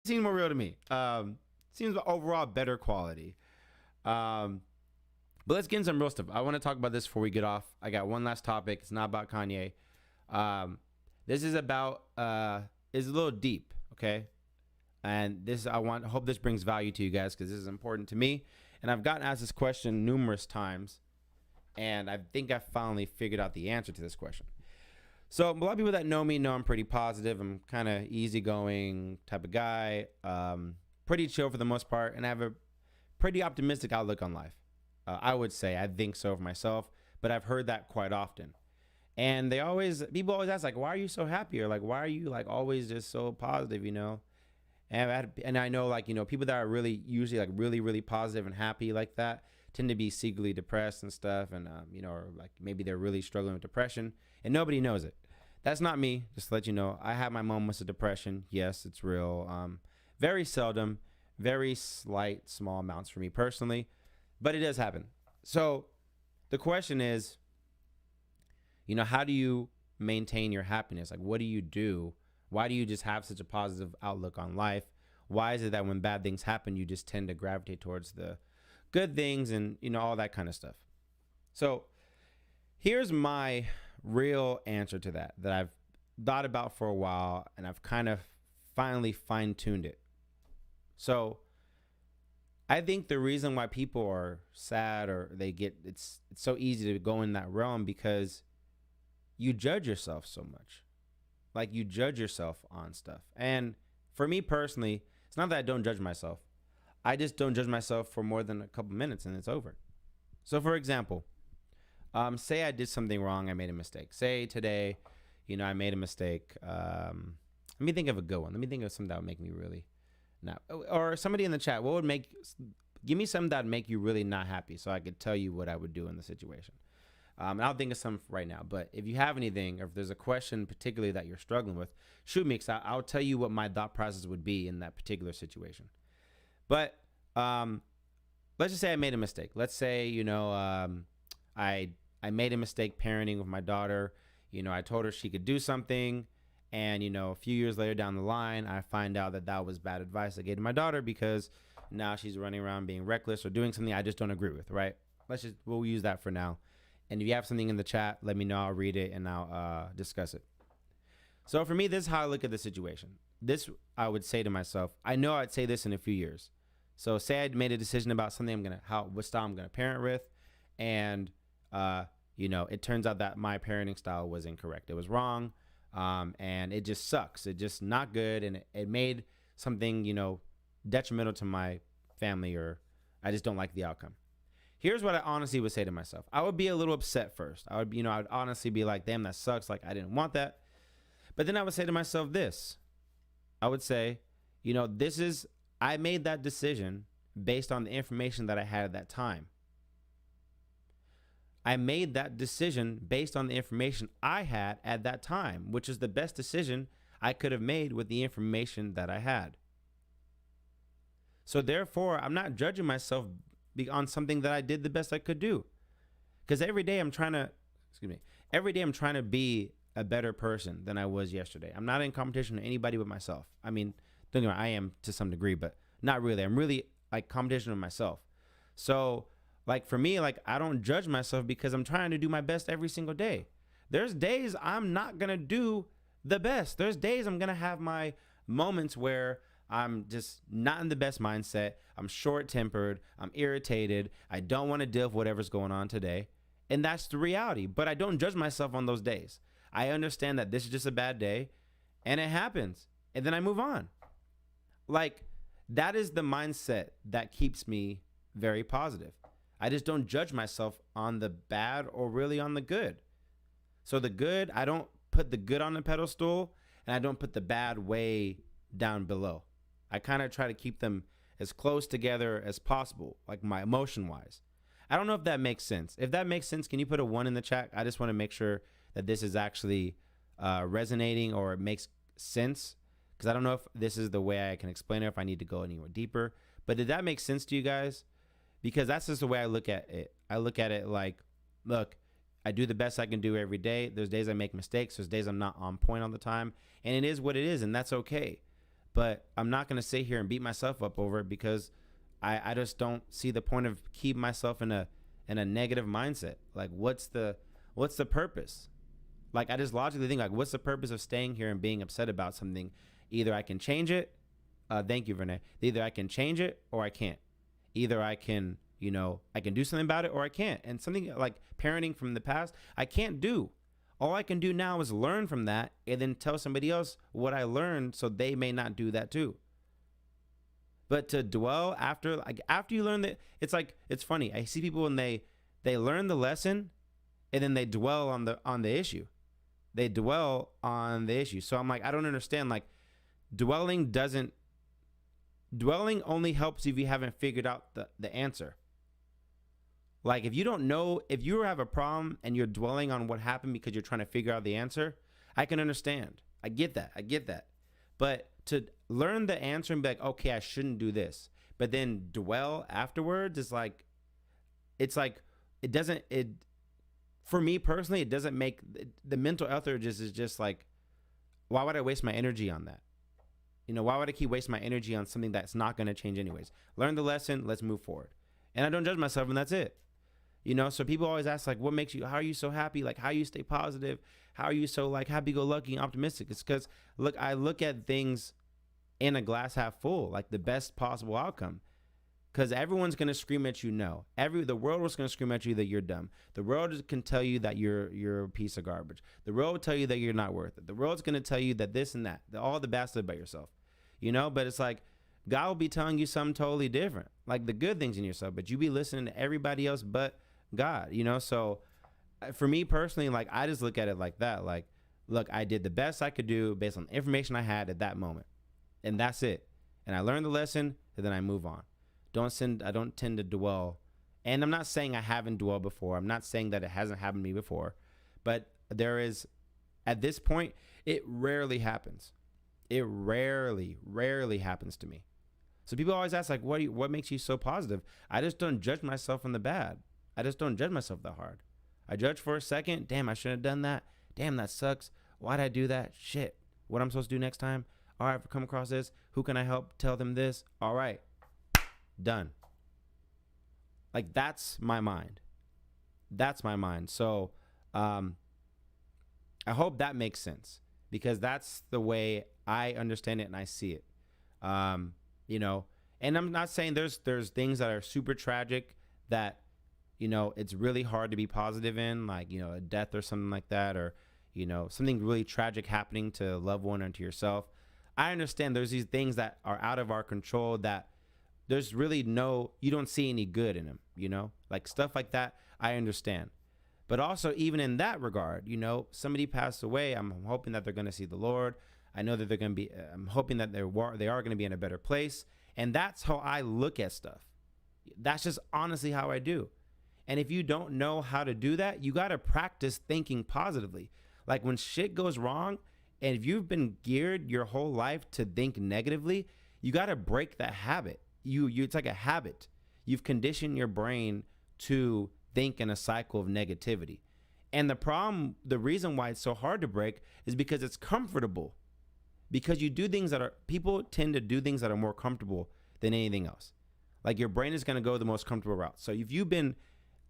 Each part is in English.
seems more real to me. Seems overall better quality. But let's get into some real stuff. I want to talk about this before we get off. I got one last topic. It's not about Kanye. This is about is a little deep, okay? And this hope this brings value to you guys because this is important to me. And I've gotten asked this question numerous times, and I think I finally figured out the answer to this question. So a lot of people that know me know I'm pretty positive. I'm kind of easygoing type of guy, pretty chill for the most part, and I have a pretty optimistic outlook on life. I would say I think so for myself, but I've heard that quite often. And people always ask, like, why are you so happy? Or like, why are you like always just so positive, you know? And I know, like, you know, people that are really usually like really, really positive and happy like that tend to be secretly depressed and stuff. And, you know, or like maybe they're really struggling with depression and nobody knows it. That's not me. Just to let you know, I have my moments of depression. Yes, it's real. Very seldom, very slight, small amounts for me personally. But it does happen. So the question is, you know, how do you maintain your happiness? Like, what do you do? Why do you just have such a positive outlook on life? Why is it that when bad things happen, you just tend to gravitate towards the good things and, you know, all that kind of stuff? So here's my real answer to that I've thought about for a while, and I've kind of finally fine-tuned it. So I think the reason why people are sad or it's so easy to go in that realm because you judge yourself so much. Like, you judge yourself on stuff. And for me personally, it's not that I don't judge myself. I just don't judge myself for more than a couple minutes and it's over. So for example, say I did something wrong. I made a mistake. Say today, you know, I made a mistake. Let me think of a good one. Let me think of something that would make me really not, or somebody in the chat, give me something that would make you really not happy so I could tell you what I would do in the situation. And I'll think of some right now, but if you have anything, or if there's a question particularly that you're struggling with, shoot me, because I'll tell you what my thought process would be in that particular situation. But let's just say I made a mistake. Let's say, you know, I made a mistake parenting with my daughter. You know, I told her she could do something, and, you know, a few years later down the line, I find out that that was bad advice I gave to my daughter because now she's running around being reckless or doing something I just don't agree with, right? We'll use that for now. And if you have something in the chat, let me know. I'll read it and I'll discuss it. So for me, this is how I look at the situation. This, I would say to myself, I know I'd say this in a few years. So say I'd made a decision about something what style I'm gonna parent with, and you know, it turns out that my parenting style was incorrect. It was wrong, and it just sucks. It's just not good, and it made something, you know, detrimental to my family, or I just don't like the outcome. Here's what I honestly would say to myself. I would be a little upset first. I would honestly be like, damn, that sucks. Like, I didn't want that. But then I would say to myself this. I would say, you know, I made that decision based on the information that I had at that time. I made that decision based on the information I had at that time, which is the best decision I could have made with the information that I had. So therefore, I'm not judging myself on something that I did the best I could do. Because every day I'm trying to be a better person than I was yesterday. I'm not in competition with anybody but myself. I mean, don't get me wrong, I am to some degree, but not really. I'm really like competition with myself. So like for me, like I don't judge myself because I'm trying to do my best every single day. There's days I'm not going to do the best. There's days I'm going to have my moments where I'm just not in the best mindset. I'm short-tempered. I'm irritated. I don't want to deal with whatever's going on today. And that's the reality. But I don't judge myself on those days. I understand that this is just a bad day and it happens. And then I move on. Like, that is the mindset that keeps me very positive. I just don't judge myself on the bad or really on the good. So the good, I don't put the good on the pedestal, and I don't put the bad way down below. I kind of try to keep them as close together as possible, like my emotion wise. I don't know if that makes sense. If that makes sense, can you put a 1 in the chat? I just want to make sure that this is actually resonating or it makes sense, because I don't know if this is the way I can explain it, if I need to go anywhere deeper. But did that make sense to you guys? Because that's just the way I look at it. I look at it like, look, I do the best I can do every day. There's days I make mistakes. There's days I'm not on point all the time. And it is what it is, and that's okay. but I'm not going to sit here and beat myself up over it because I just don't see the point of keeping myself in a negative mindset. Like, what's the purpose? Like, I just logically think, like, what's the purpose of staying here and being upset about something? Either I can change it. Thank you, Renee. Either I can change it or I can't. Either I can, I can do something about it or I can't. And something like parenting from the past, I can't do. All I can do now is learn from that and then tell somebody else what I learned so they may not do that too. But to dwell after you learn that, it's funny. I see people when they learn the lesson and then they dwell on the issue. They dwell on the issue. So I'm like, I don't understand. Like, dwelling only helps if you haven't figured out the answer. Like, if you don't know, if you have a problem and you're dwelling on what happened because you're trying to figure out the answer, I can understand. I get that. But to learn the answer and be like, okay, I shouldn't do this, but then dwell afterwards, for me personally, it doesn't make the mental health is just like, why would I waste my energy on that? Why would I keep wasting my energy on something that's not going to change anyways? Learn the lesson. Let's move forward. And I don't judge myself, and that's it. So people always ask, like, how are you so happy? Like, how you stay positive? How are you so, like, happy-go-lucky and optimistic? It's because, look, I look at things in a glass half full, like the best possible outcome. Because everyone's going to scream at you no. The world is going to scream at you that you're dumb. The world can tell you that you're a piece of garbage. The world will tell you that you're not worth it. The world's going to tell you that this and that, all the bad stuff about yourself. But it's like, God will be telling you something totally different, like the good things in yourself, but you be listening to everybody else but God, So for me personally, like, I just look at it like that. Like, look, I did the best I could do based on the information I had at that moment, and that's it. And I learned the lesson, and then I move on. I don't tend to dwell. And I'm not saying I haven't dwelled before. I'm not saying that it hasn't happened to me before, but there is, at this point, it rarely happens. It rarely happens to me. So people always ask, like, what makes you so positive? I just don't judge myself on the bad. I just don't judge myself that hard. I judge for a second. Damn, I shouldn't have done that. Damn, that sucks. Why'd I do that? Shit. What I'm supposed to do next time? All right, if I come across this, who can I help? Tell them this. All right. Done. Like, that's my mind. So I hope that makes sense, because that's the way I understand it and I see it. And I'm not saying there's things that are super tragic that, it's really hard to be positive in, like, a death or something like that, or, something really tragic happening to a loved one or to yourself. I understand there's these things that are out of our control that there's really you don't see any good in them, like stuff like that. I understand. But also, even in that regard, somebody passed away. I'm hoping that they're going to see the Lord. I know that they're going to be, I'm hoping that they are going to be in a better place. And that's how I look at stuff. That's just honestly how I do. And if you don't know how to do that, you got to practice thinking positively. Like, when shit goes wrong, and if you've been geared your whole life to think negatively, you got to break that habit. It's like a habit. You've conditioned your brain to think in a cycle of negativity. And the reason why it's so hard to break is because it's comfortable. Because you do things people tend to do things that are more comfortable than anything else. Like, your brain is going to go the most comfortable route. So if you've been,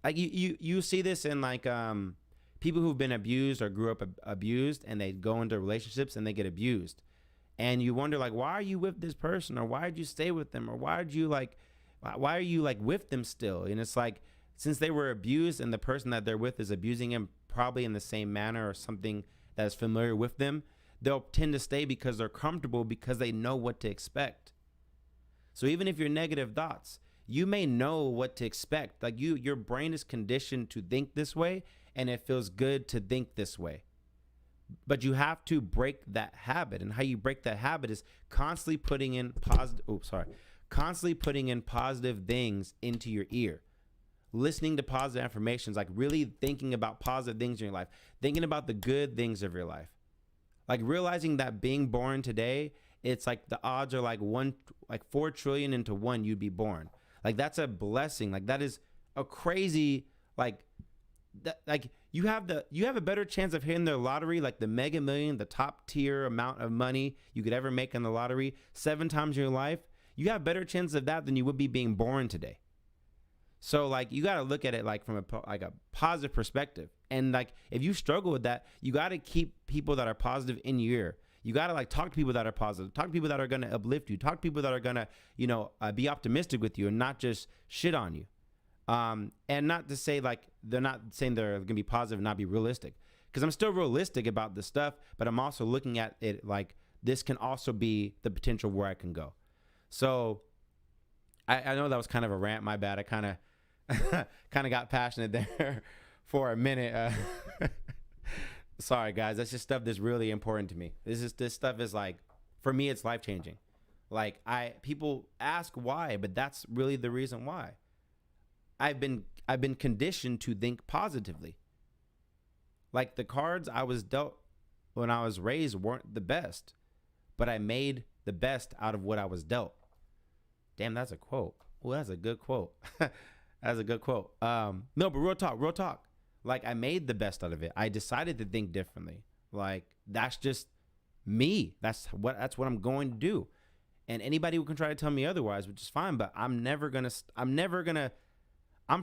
like, you see this in, like, people who've been abused or grew up abused, and they go into relationships and they get abused. And you wonder, like, why are you with this person? Or why did you stay with them? Or why are you with them still? And it's like, since they were abused and the person that they're with is abusing them probably in the same manner or something that is familiar with them, they'll tend to stay because they're comfortable, because they know what to expect. So even if you're negative thoughts, you may know what to expect. Like, your brain is conditioned to think this way, and it feels good to think this way. But you have to break that habit. And how you break that habit is constantly putting in positive things into your ear. Listening to positive affirmations, like really thinking about positive things in your life, thinking about the good things of your life. Like, realizing that being born today, it's like the odds are like 4 trillion into 1 you'd be born. Like, that's a blessing. Like, that is a crazy, like, like you have a better chance of hitting the lottery, like the Mega Million, the top tier amount of money you could ever make in the lottery 7 times in your life. You have better chance of that than you would be being born today. So like you got to look at it like from a positive perspective. And like if you struggle with that, you got to keep people that are positive in your ear. You got to like talk to people that are positive, talk to people that are going to uplift you, talk to people that are going to, be optimistic with you and not just shit on you. And not to say like, they're not saying they're going to be positive and not be realistic, because I'm still realistic about this stuff, but I'm also looking at it like this can also be the potential where I can go. So I know that was kind of a rant. My bad. I kind of got passionate there for a minute. Sorry guys. That's just stuff that's really important to me. This stuff is like, for me, it's life changing. Like people ask why, but that's really the reason why. I've been conditioned to think positively. Like the cards I was dealt when I was raised weren't the best, but I made the best out of what I was dealt. Damn, that's a quote. Well, that's a good quote. That's a good quote. No, but real talk. Like I made the best out of it. I decided to think differently. Like that's just me. That's what I'm going to do. And anybody who can try to tell me otherwise, which is fine, but I'm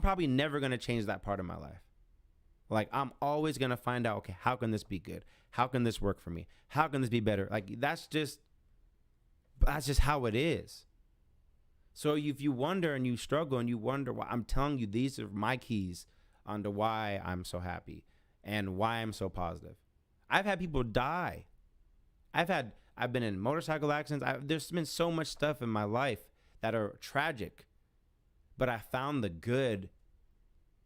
probably never going to change that part of my life. Like I'm always going to find out, okay, how can this be good? How can this work for me? How can this be better? Like that's just how it is. So if you wonder and you struggle and you wonder why, I'm telling you, these are my keys onto why I'm so happy and why I'm so positive. I've had people die. I've been in motorcycle accidents. There's been so much stuff in my life that are tragic, but I found the good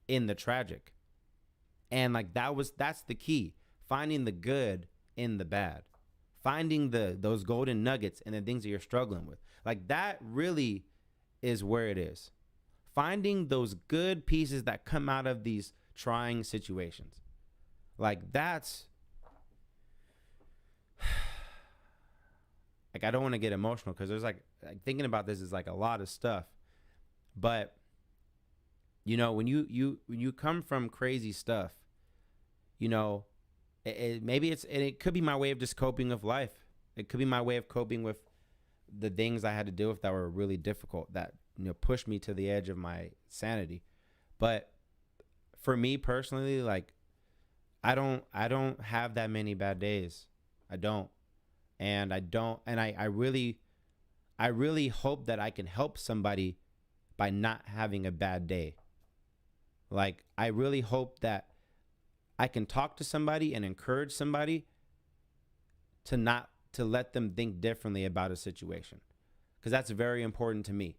in the tragic. And like that's the key. Finding the good in the bad. Finding those golden nuggets and the things that you're struggling with. Like that really is where it is. Finding those good pieces that come out of these trying situations. Like that's like I don't want to get emotional because there's like thinking about this is like a lot of stuff. But when you come from crazy stuff, it could be my way of just coping with life. It could be my way of coping with the things I had to deal with that were really difficult, that pushed me to the edge of my sanity. But for me personally, like I don't have that many bad days. I don't. And I really hope that I can help somebody by not having a bad day. Like I really hope that I can talk to somebody and encourage somebody to let them think differently about a situation. Because that's very important to me.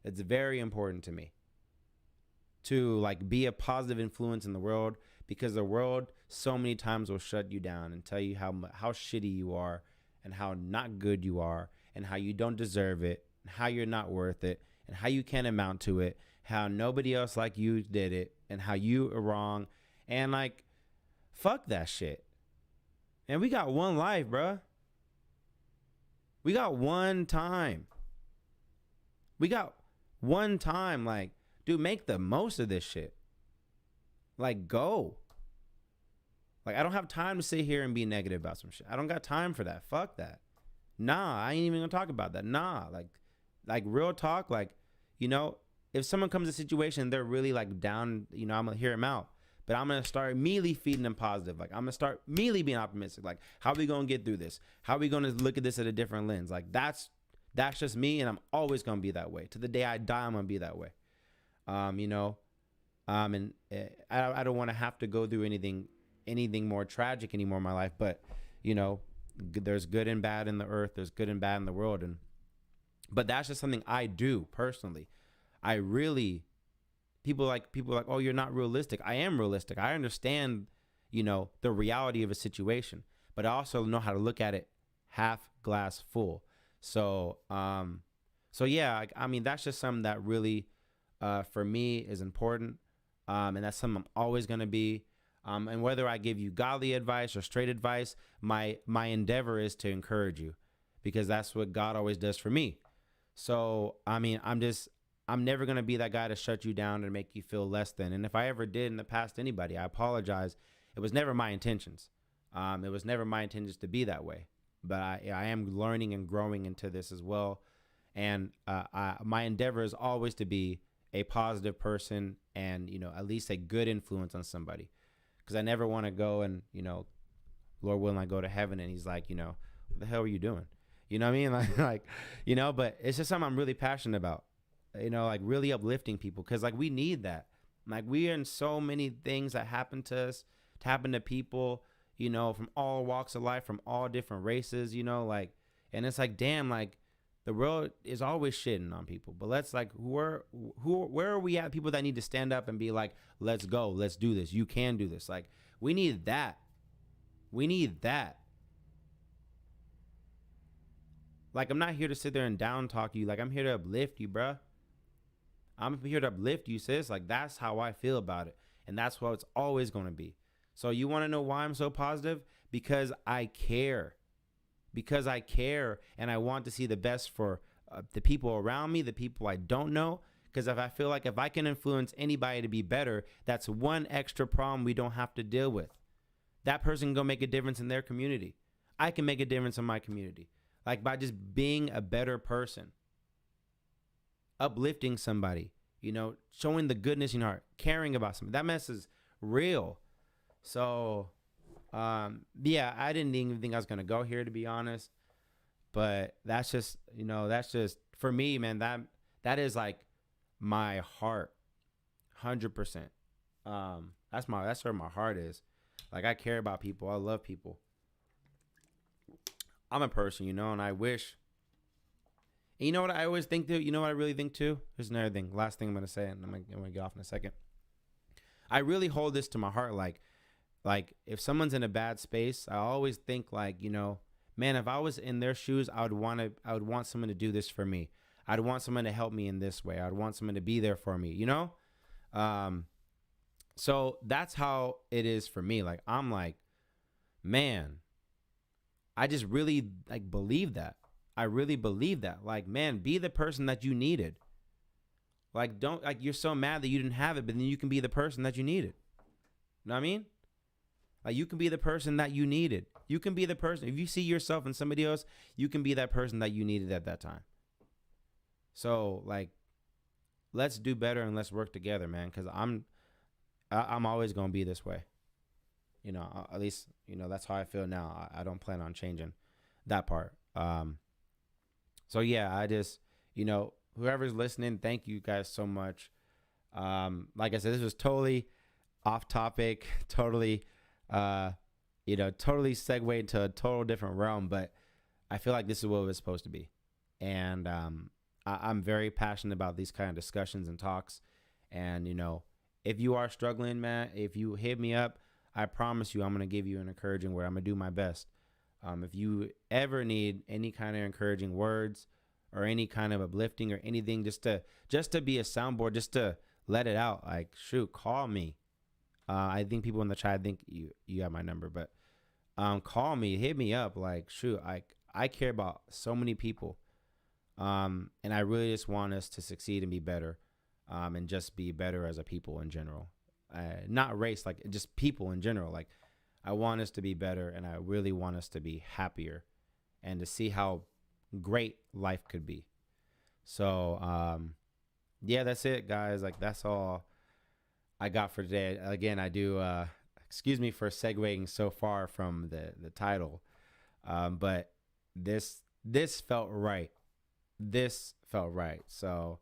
It's very important to me to like be a positive influence in the world, because the world so many times will shut you down and tell you how shitty you are and how not good you are and how you don't deserve it and how you're not worth it and how you can't amount to it, how nobody else like you did it and how you are wrong. And like, fuck that shit. And we got one life, bruh. We got one time. Like, dude, make the most of this shit. Like, go. Like, I don't have time to sit here and be negative about some shit. I don't got time for that. Fuck that. Nah, I ain't even gonna talk about that. Nah, like real talk. Like, if someone comes to a situation, they're really like down, I'm gonna hear them out. But I'm gonna start immediately feeding them positive. Like, I'm gonna start immediately being optimistic. Like, how are we gonna get through this? How are we gonna look at this at a different lens? Like, that's just me, and I'm always gonna be that way. To the day I die, I'm gonna be that way. And I don't want to have to go through anything more tragic anymore in my life. But there's good and bad in the earth. There's good and bad in the world, but that's just something I do personally. People are like, oh, you're not realistic. I am realistic. I understand, the reality of a situation, but I also know how to look at it half glass full. So yeah, I mean, that's just something that really, for me is important. And that's something I'm always going to be. And whether I give you godly advice or straight advice, my endeavor is to encourage you, because that's what God always does for me. So, I mean, I'm never going to be that guy to shut you down and make you feel less than. And if I ever did in the past anybody, I apologize. It was never my intentions. It was never my intentions to be that way. But I am learning and growing into this as well. And my endeavor is always to be a positive person and, at least a good influence on somebody. Because I never want to go and, Lord willing, I go to heaven and he's like, what the hell are you doing? You know what I mean? But it's just something I'm really passionate about, like really uplifting people. Because like we need that. Like we are in so many things that happen to us, to happen to people, from all walks of life, from all different races, and it's like, damn, like the world is always shitting on people. But let's like, where are we at? People that need to stand up and be like, let's go, let's do this. You can do this. Like we need that. We need that. Like, I'm not here to sit there and down talk you. Like, I'm here to uplift you, bruh. I'm here to uplift you, sis. Like, that's how I feel about it. And that's what it's always going to be. So you want to know why I'm so positive? Because I care. Because I care and I want to see the best for the people around me, the people I don't know. Because if I feel like if I can influence anybody to be better, that's one extra problem we don't have to deal with. That person can go make a difference in their community. I can make a difference in my community. Like by just being a better person, uplifting somebody, showing the goodness in your heart, caring about somebody. That mess is real. So, I didn't even think I was going to go here, to be honest. But that's just, for me, man, that is like my heart, 100%. That's where my heart is. Like I care about people. I love people. I'm a person, and I wish. And you know what I always think too? You know what I really think too? Here's another thing. Last thing I'm going to say, and I'm going to get off in a second. I really hold this to my heart. Like if someone's in a bad space, I always think like, man, if I was in their shoes, I would want someone to do this for me. I'd want someone to help me in this way. I'd want someone to be there for me, So that's how it is for me. Like, I'm like, man, I just really like believe that. I really believe that. Like, man, be the person that you needed. Like, you're so mad that you didn't have it, but then you can be the person that you needed. You know what I mean? Like, you can be the person that you needed. You can be the person. If you see yourself in somebody else, you can be that person that you needed at that time. So, like, let's do better and let's work together, man, because I'm always going to be this way. At least, that's how I feel now. I don't plan on changing that part. So yeah, I just, whoever's listening, thank you guys so much. Like I said, this was totally off topic, totally, totally segued into a total different realm, but I feel like this is what it was supposed to be. And, I'm very passionate about these kind of discussions and talks. And, if you are struggling, man, if you hit me up, I promise you I'm going to give you an encouraging word. I'm going to do my best. If you ever need any kind of encouraging words or any kind of uplifting or anything, just to be a soundboard, just to let it out, like, shoot, call me. I think people in the chat, I think you have my number, but call me, hit me up. Like, shoot, I care about so many people. And I really just want us to succeed and be better. And just be better as a people in general. Not race, like just people in general. Like I want us to be better and I really want us to be happier and to see how great life could be. So, yeah, that's it, guys. Like that's all I got for today. Again, I do, excuse me for segueing so far from the title. But this felt right. This felt right. So,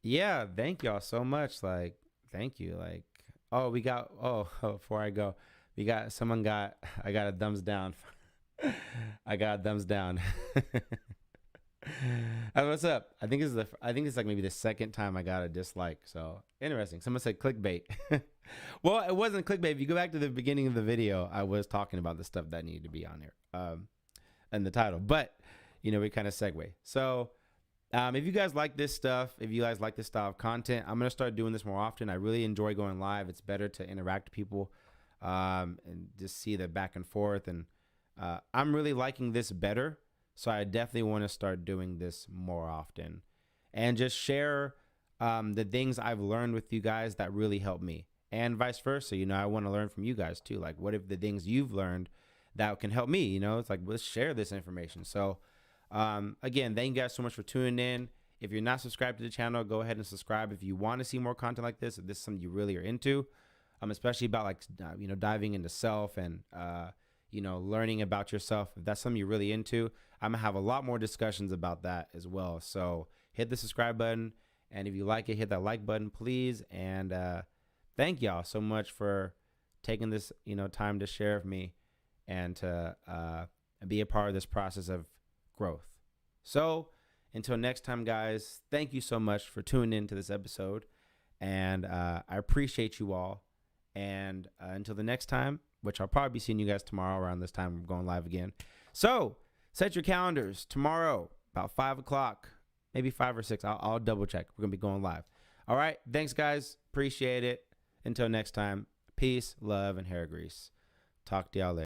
yeah, thank y'all so much. Like, thank you. Like, before I go, I got a thumbs down. I got a thumbs down. What's up? I think it's like maybe the second time I got a dislike. So interesting. Someone said clickbait. Well, it wasn't clickbait. If you go back to the beginning of the video, I was talking about the stuff that needed to be on here, and the title, but we kind of segue. So, if you guys like this stuff, if you guys like this style of content, I'm going to start doing this more often. I really enjoy going live. It's better to interact with people, and just see the back and forth. And, I'm really liking this better. So I definitely want to start doing this more often. and just share the things I've learned with you guys that really help me, and vice versa. I want to learn from you guys too. Like, what if the things you've learned that can help me? It's like, let's share this information. So again, thank you guys so much for tuning in. If you're not subscribed to the channel, go ahead and subscribe if you want to see more content like this. If this is something you really are into, especially about like diving into self and learning about yourself. If that's something you're really into, I'm gonna have a lot more discussions about that as well. So hit the subscribe button, and if you like it, hit that like button, please. And thank y'all so much for taking this time to share with me and to be a part of this process of growth. So until next time, guys, thank you so much for tuning in to this episode, and I appreciate you all. And until the next time, which I'll probably be seeing you guys tomorrow around this time, we're going live again. So set your calendars tomorrow about 5 o'clock, maybe 5 or 6. I'll double check. We're gonna be going live. All right, thanks guys, appreciate it. Until next time, peace, love, and hair grease. Talk to y'all later.